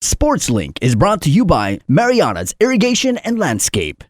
SportsLink is brought to you by Mariana's Irrigation and Landscape.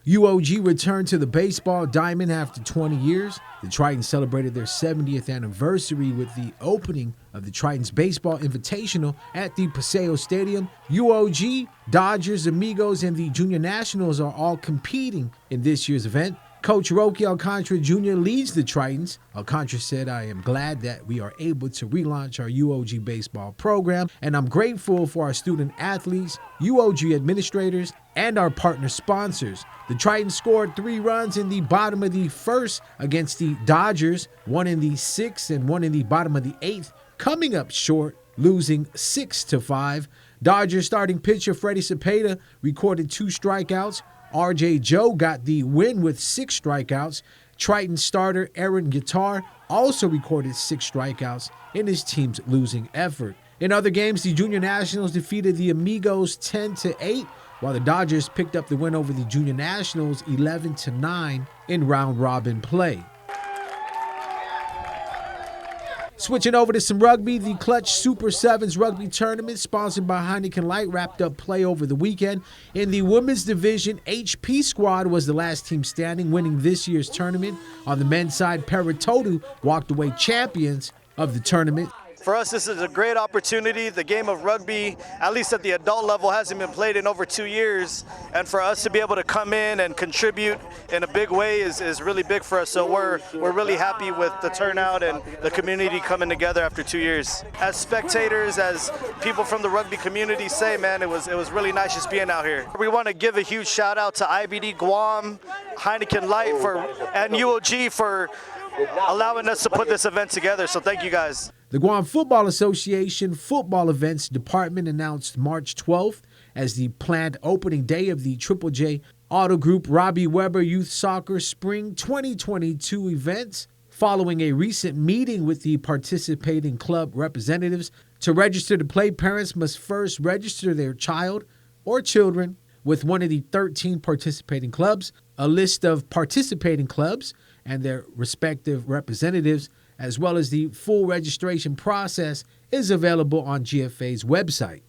UOG returned to the baseball diamond after 20 years. The Tritons celebrated their 70th anniversary with the opening of the Tritons Baseball Invitational at the Paseo Stadium. UOG, Dodgers, Amigos, and the Junior Nationals are all competing in this year's event. Coach Roque Alcantara Jr. leads the Tritons. Alcantara said, "I am glad that we are able to relaunch our UOG baseball program, and I'm grateful for our student athletes, UOG administrators, and our partner sponsors." The Tritons scored 3 runs in the bottom of the first against the Dodgers, 1 in the 6th and 1 in the bottom of the 8th, coming up short, losing 6-5. Dodgers starting pitcher Freddie Cepeda recorded 2 strikeouts. RJ Joe got the win with 6 strikeouts. Triton starter Aaron Guitar also recorded 6 strikeouts in his team's losing effort. In other games, the Junior Nationals defeated the Amigos 10-8, while the Dodgers picked up the win over the Junior Nationals 11-9 in round-robin play. Switching over to some rugby, the Clutch Super Sevens rugby tournament sponsored by Heineken Light wrapped up play over the weekend. In the women's division, HP Squad was the last team standing, winning this year's tournament. On the men's side, Paratodu walked away champions of the tournament. For us, this is a great opportunity. The game of rugby, at least at the adult level, hasn't been played in over 2 years. And for us to be able to come in and contribute in a big way is really big for us. So we're really happy with the turnout and the community coming together after 2 years. As spectators, as people from the rugby community say, man, it was really nice just being out here. We want to give a huge shout out to IBD Guam, Heineken Light and UOG for allowing us to put this event together. So thank you guys. The Guam Football Association Football Events Department announced March 12th as the planned opening day of the Triple J Auto Group Robbie Weber Youth Soccer Spring 2022 events, following a recent meeting with the participating club representatives. To register to play, parents must first register their child or children with one of the 13 participating clubs. A list of participating clubs and their respective representatives, as well as the full registration process, is available on GFA's website.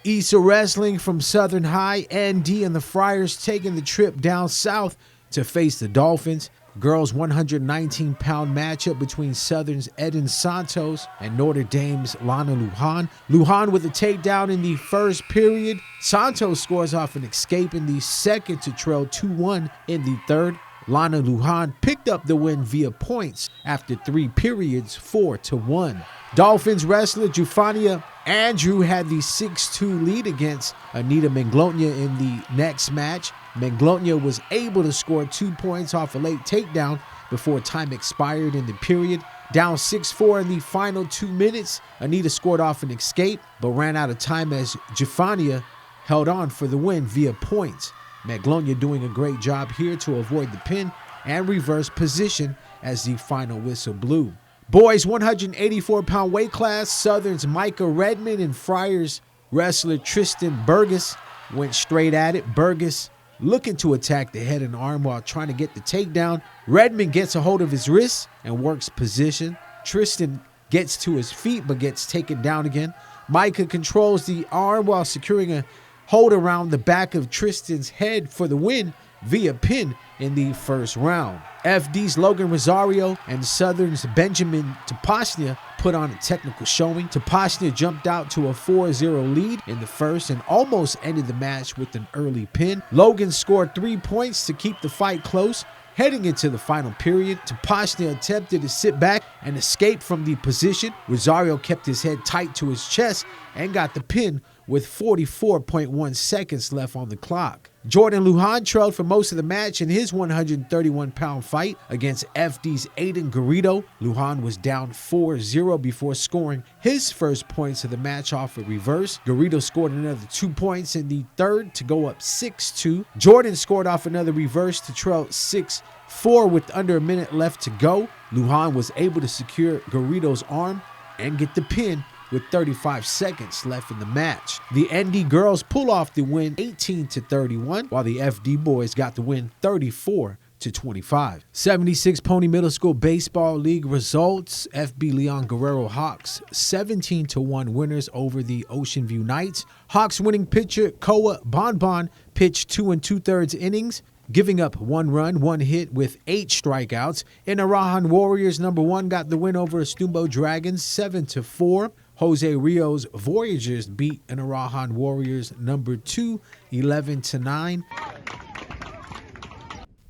Issa Wrestling from Southern High, ND, and the Friars taking the trip down south to face the Dolphins. Girls 119-pound matchup between Southern's Eden Santos and Notre Dame's Lana Lujan. Lujan with a takedown in the first period. Santos scores off an escape in the second to trail 2-1 in the third. Lana Lujan picked up the win via points after 3 periods, 4-1. Dolphins wrestler Jufania Andrew had the 6-2 lead against Anita Manglonia in the next match. Manglonia was able to score 2 points off a late takedown before time expired in the period. Down 6-4 in the final 2 minutes, Anita scored off an escape but ran out of time as Jufania held on for the win via points. Maglonia doing a great job here to avoid the pin and reverse position as the final whistle blew. Boys 184-pound weight class, Southern's Micah Redmond and Friars wrestler Tristan Burgess went straight at it. Burgess looking to attack the head and arm while trying to get the takedown. Redmond gets a hold of his wrist and works position. Tristan gets to his feet but gets taken down again. Micah controls the arm while securing a hold around the back of Tristan's head for the win via pin in the first round. FD's Logan Rosario and Southern's Benjamin Tapashnia put on a technical showing. Tapashnia jumped out to a 4-0 lead in the first and almost ended the match with an early pin. Logan scored 3 points to keep the fight close. Heading into the final period, Tapashnia attempted to sit back and escape from the position. Rosario kept his head tight to his chest and got the pin with 44.1 seconds left on the clock. Jordan Lujan trailed for most of the match in his 131-pound fight against FD's Aiden Garrido. Lujan was down 4-0 before scoring his first points of the match off a reverse. Garrido scored another 2 points in the third to go up 6-2. Jordan scored off another reverse to trail 6-4 with under a minute left to go. Lujan was able to secure Garrido's arm and get the pin with 35 seconds left in the match. The ND girls pull off the win 18-31, while the FD boys got the win 34 30-25. 76 Pony Middle School Baseball League results. FB Leon Guerrero Hawks 17-1 winners over the Ocean View Knights. Hawks winning pitcher Koa Bonbon pitched 2 2/3 innings, giving up 1 run, 1 hit with 8 strikeouts. INVITATIONal Warriors #1 got the win over Estumbo Dragons 7-4. Jose Rio's Voyagers beat INVITATIONal Warriors #2 11-9.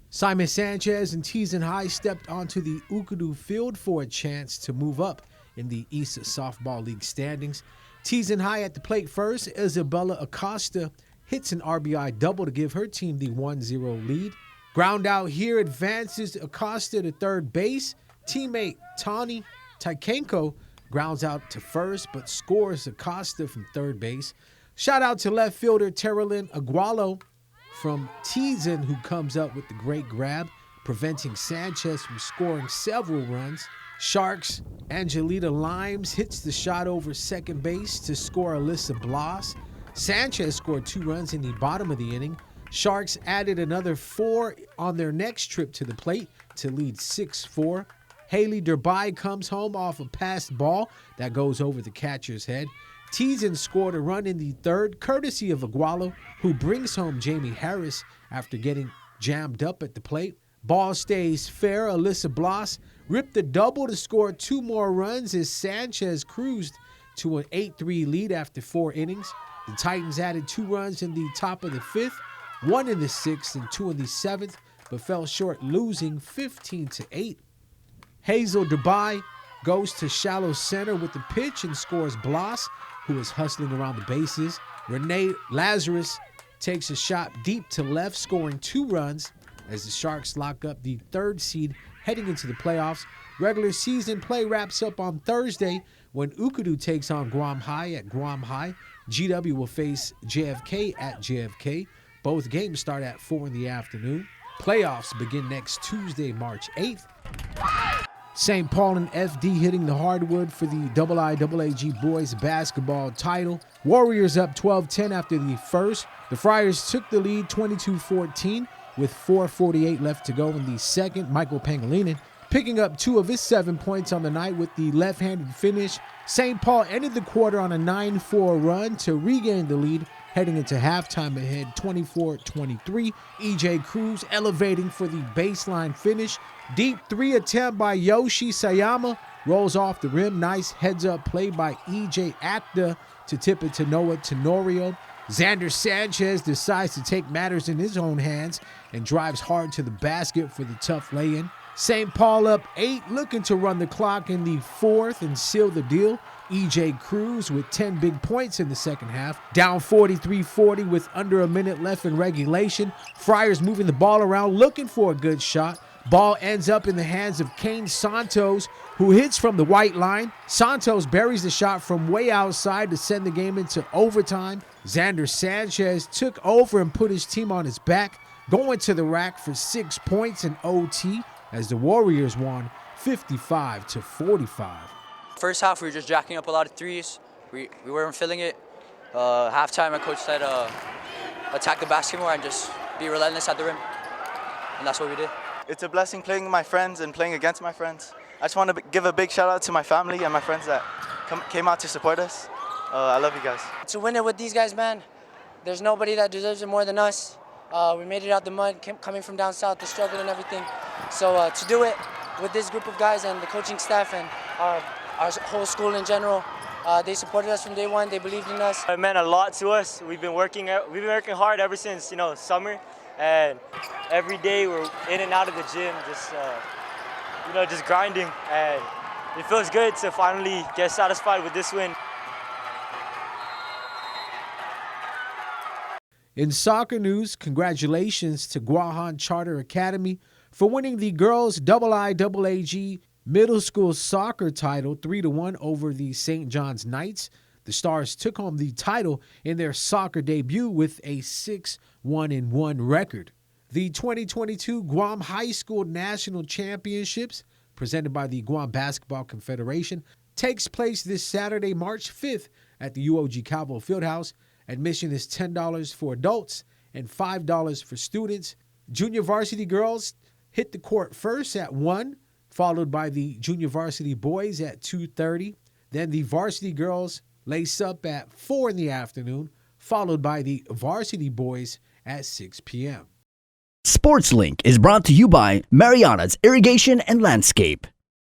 Simon Sanchez and Teason High stepped onto the Ukadu field for a chance to move up in the East Softball League standings. Teason High at the plate first. Isabella Acosta hits an RBI double to give her team the 1-0 lead. Ground out here advances Acosta to third base. Teammate Tani Taikenko grounds out to first but scores Acosta from third base. Shout out to left fielder Terilyn Agualo from Teason, who comes up with the great grab, preventing Sanchez from scoring several runs. Sharks' Angelita Limes hits the shot over second base to score Alyssa Blas. Sanchez scored 2 runs in the bottom of the inning. Sharks added another 4 on their next trip to the plate to lead 6-4. Haley Derby comes home off a passed ball that goes over the catcher's head. Teason scored a run in the third, courtesy of Agualo, who brings home Jamie Harris after getting jammed up at the plate. Ball stays fair. Alyssa Blas ripped a double to score 2 more runs as Sanchez cruised to an 8-3 lead after 4 innings. The Titans added 2 runs in the top of the 5th, 1 in the 6th and 2 in the 7th, but fell short, losing 15-8. Hazel Dubai goes to shallow center with the pitch and scores Blas, who is hustling around the bases. Renee Lazarus takes a shot deep to left, scoring 2 runs as the Sharks lock up the 3rd seed heading into the playoffs. Regular season play wraps up on Thursday when Ukadu takes on Guam High at Guam High. GW will face JFK at JFK. Both games start at 4 in the afternoon. Playoffs begin next Tuesday, March 8th. St. Paul and FD hitting the hardwood for the IIAAG boys basketball title. Warriors up 12-10 after the first. The Friars took the lead 22-14 with 4:48 left to go in the second. Michael Pangilinan picking up 2 of his 7 points on the night with the left-handed finish. St. Paul ended the quarter on a 9-4 run to regain the lead, heading into halftime ahead 24-23. EJ Cruz elevating for the baseline finish. Deep 3 attempt by Yoshi Sayama rolls off the rim. Nice heads-up play by EJ Acta to tip it to Noah Tenorio. Xander Sanchez decides to take matters in his own hands and drives hard to the basket for the tough lay-in. St. Paul up 8, looking to run the clock in the 4th and seal the deal. EJ Cruz with 10 big points in the second half. Down 43-40 with under a minute left in regulation. Friars moving the ball around, looking for a good shot. Ball ends up in the hands of Kane Santos, who hits from the white line. Santos buries the shot from way outside to send the game into overtime. Xander Sanchez took over and put his team on his back, going to the rack for 6 points in OT as the Warriors won 55-45. First half, we were just jacking up a lot of threes. We weren't feeling it. Halftime, my coach said, attack the basket more and just be relentless at the rim. And that's what we did. It's a blessing playing with my friends and playing against my friends. I just want to give a big shout out to my family and my friends that came out to support us. I love you guys. To win it with these guys, man, there's nobody that deserves it more than us. We made it out the mud, coming from down south, the struggle and everything. So to do it with this group of guys and the coaching staff and our whole school in general, they supported us from day one. They believed in us. It meant a lot to us. We've been working hard ever since summer, and every day we're in and out of the gym, just grinding. And it feels good to finally get satisfied with this win. In soccer news, congratulations to GUAHAN Charter Academy for winning the girls IIAAG middle school soccer title 3-1 over the St. John's Knights. The Stars took home the title in their soccer debut with a 6-1-1 record. The 2022 Guam High School National Championships, presented by the Guam Basketball Confederation, takes place this Saturday, March 5th at the UOG Calvo Fieldhouse. Admission is $10 for adults and $5 for students. Junior varsity girls hit the court first at 1, followed by the junior varsity boys at 2:30. Then the varsity girls lace up at 4 in the afternoon, followed by the varsity boys at 6 p.m. SportsLink is brought to you by Mariana's Irrigation and Landscape.